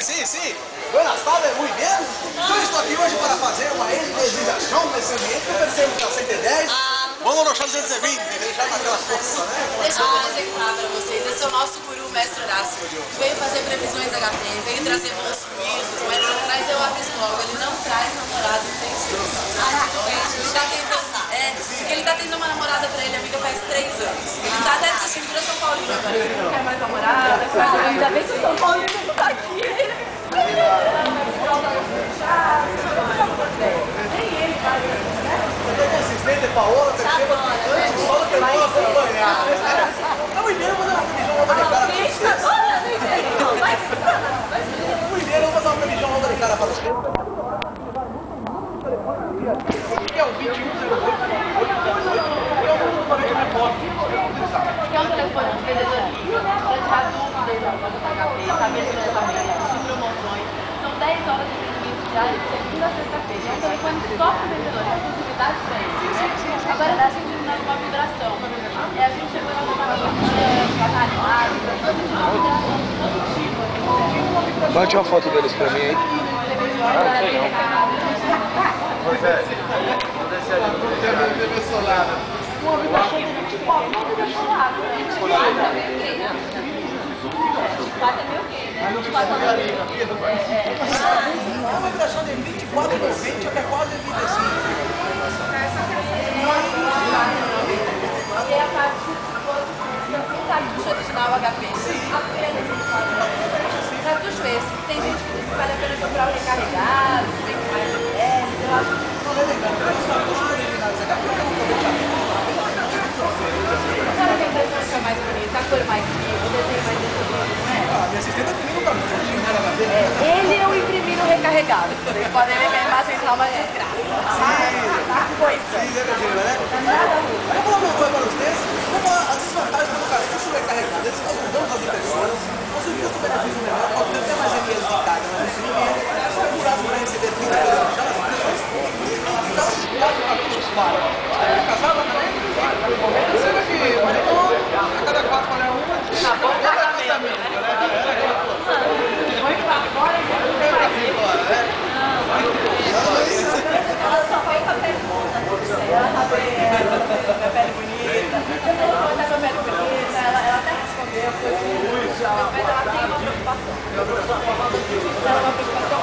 Sí. Buenas tardes, muy bien. Yo estoy aquí hoje para fazer uma energização nesse ambiente. Eu pensei no 110. Vamos no chão 220, deixar naquela força, né? Deixa eu executar para vocês. Esse é o nosso guru, mestre Horácio. Veio fazer previsões HP, veio trazer bons fluidos, mas eu aviso logo, ele não traz namorado intensivo. Ele tá tendo uma namorada pra ele, amiga, faz 3 anos. Ele tá até desistindo, virou São Paulino agora. Ele não quer mais namorada, ainda bem que o São Paulino não tá aqui. Assistente, Paola, terceira, antes, só que eu vou acompanhar. Não, primeiro eu vou dar uma previsão rouba de cara para vocês. Primeiro eu vou dar uma previsão rouba de cara para vocês. Que é o 2108, que é o número do repórter. Que é um telefone de vendedor para tirar dúvidas da HP, saber de lançamento, de promoções. São 10 horas de atendimento diário de segunda a sexta-feira. É um telefone só para vendedor, é exclusividade para ele. Agora está sentindo uma vibração. A gente chegou na canalidade, positivo. Mande uma foto deles para mim aí. Uma vibração de 24, uma vibração lá. 24 é meu quê? 24 é meu quê? Uma vibração de 24 por 20 até quase 25. E é a parte do cartucho original HP. Apenas esse cartucho esse. Tem gente que diz que vale a pena comprar o recarregado, tem mais ideias. Eu acho que Não é legal, porque os cartuchos originais da HP não sabe que a impressão fica mais bonita, a cor mais viva, o desenho mais definido, não é? minha assistente imprimiu no cartucho original da HP. Ele eu imprimi no recarregado. Vocês podem ver que a imagem está uma desgraça. Coisa. Sim, é verdade, né? Eu vou falar para vocês como as desvantagens do cartucho recarregado. Eles são bons as impressoras, mas o custo-benefício menor, pode ter até mais ml de carga no imprimimento, são curados para receber 30 kg já nas impressões, e ficaram quatro cartuchos para. Casada também? Perceba que a cada 4 olha uma, Tá bom, casamento, né? Muito pra fora e muito pra dentro. Ela só foi com a pergunta, ela tá bem, minha pele bonita, minha pele bonita, ela até respondeu, mas ela tem uma preocupação. Ela é uma preocupação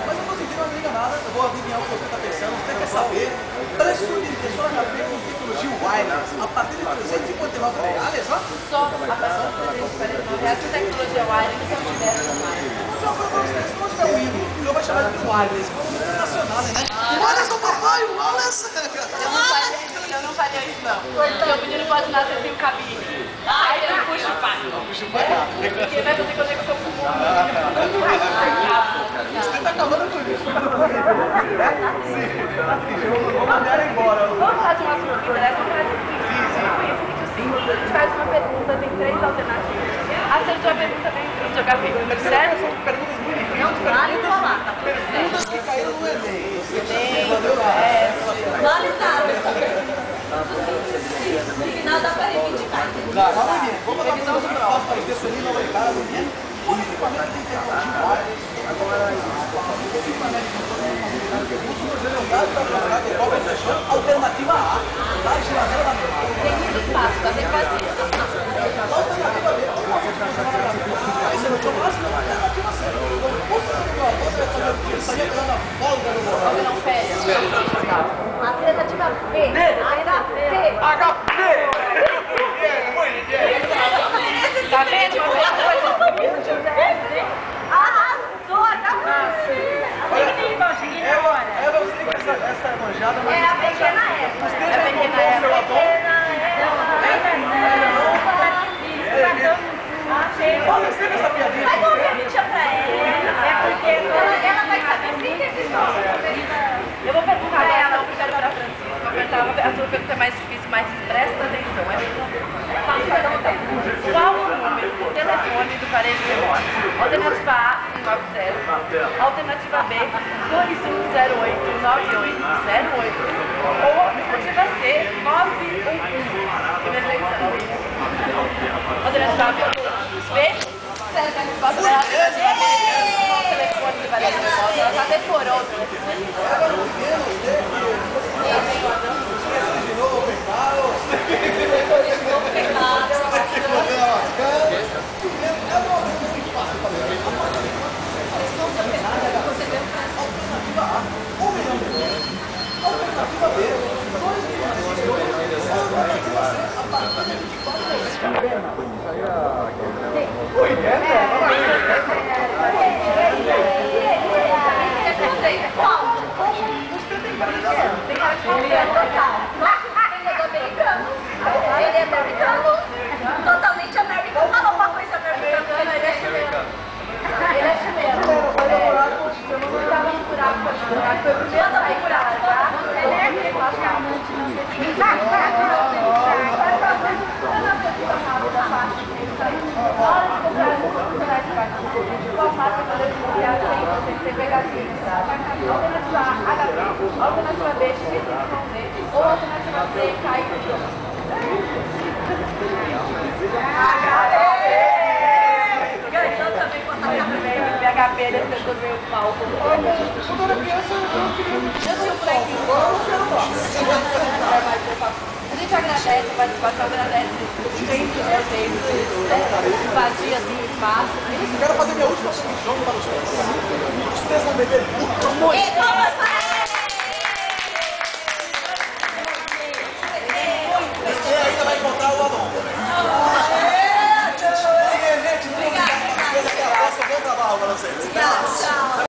mas eu vou sentir uma amiga nada, eu vou adivinhar o que você está pensando, você quer saber preço de impressora HP com tecnologia wireless a partir de R$359, ó? só a partir de R$349 com tecnologia wireless são diversos mais. Então, se não tiver o hino, eu vou chamar de wireless, como internacional, né? Wireless do papai, wireless! Eu não faria isso não. Porque o menino pode nascer sem cabine. Aí ele puxa o pai. Porque vai fazer conexão com o mundo. Você tá acabando com isso. Vamos mandar ela embora. Vamos falar de um assunto que interessa, vamos falar de sim. A gente faz uma pergunta, tem 3 alternativas. Acertou a pergunta, tem um jogar pergunta, certo? São perguntas muito difíceis. Não vale falar, tá tudo certo. Perguntas que caíram no Enem. Vale nada. No final dá pra reivindicar. Calma aí, vamos dar uma prova para ver se o Lino vai cara no dia. O equipamento tem tecnologia wireless. Agora, o equipamento é usado para trabalhar de qualquer pessoa. Alternativa A, da geladeira da memória. Tem muito espaço, tá sem fazer. Alternativa B, aí você não tinha mais, alternativa C. Você estaria pegando a folga do Como não férias? Alternativa B. HP! Tá vendo? Arrasou, Eu não sei que essa é manjada, mas... É a pequena Eva. É a pequena Eva. Olha, você essa piadinha. Mas não repetia pra ela. É porque ela vai saber sim que eu vou perguntar pra ela, eu quero pra Francisca. Vou perguntar, a sua pergunta é mais difícil, mas presta atenção. Qual o número do telefone do varejo de memória? Alternativa A, 190. Alternativa B, 21089808. Ou alternativa C, 911. Primeira eleição. Ele é americano, totalmente americano. Fala uma coisa americana, ele é chileno. Ele é chileno. Eu tava no buraco pra chorar, foi o primeiro a sair curado, tá? Ele é aquele basicamente, não sei se ele qual marca que eu desconfiar sem ter pegadinha, sabe? Alternativa A, HP, alternativa B, XYZ, ou alternativa C, KY. Ganhou também com a BHP, ele tentou ver o palco. Quando eu era criança, eu tinha um bonequinho bom, eu não gosto. A gente agradece a participação, agradece sempre vocês, simpatia, assim, espaço. quero fazer minha última submissão para os três. Os três vão beber muito.